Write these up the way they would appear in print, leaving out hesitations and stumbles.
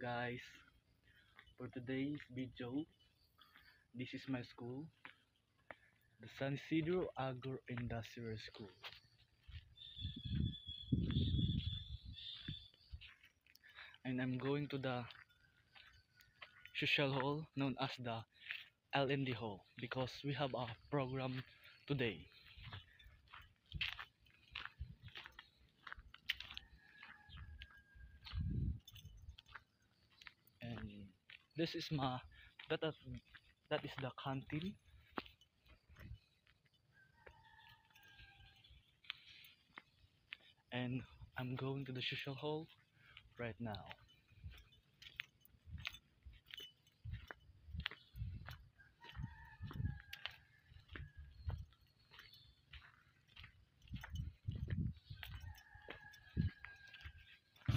guys, for today's video, this is my school, the San Isidro Agro-Industrial School. And I'm going to the social hall known as the LND hall because we have a program today. And this is that that that is the canteen. And I'm going to the social hall right now.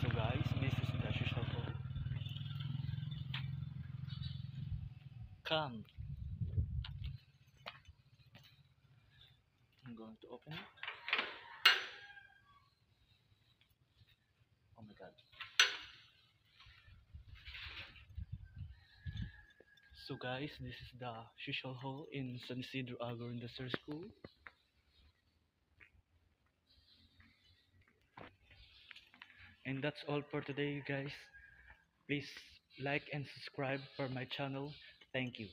So guys, this is the social hall. Come. I'm going to open it. Oh my god. So guys, this is the social hall in San Isidro Agro-Industrial School. And that's all for today guys. Please like and subscribe for my channel. Thank you.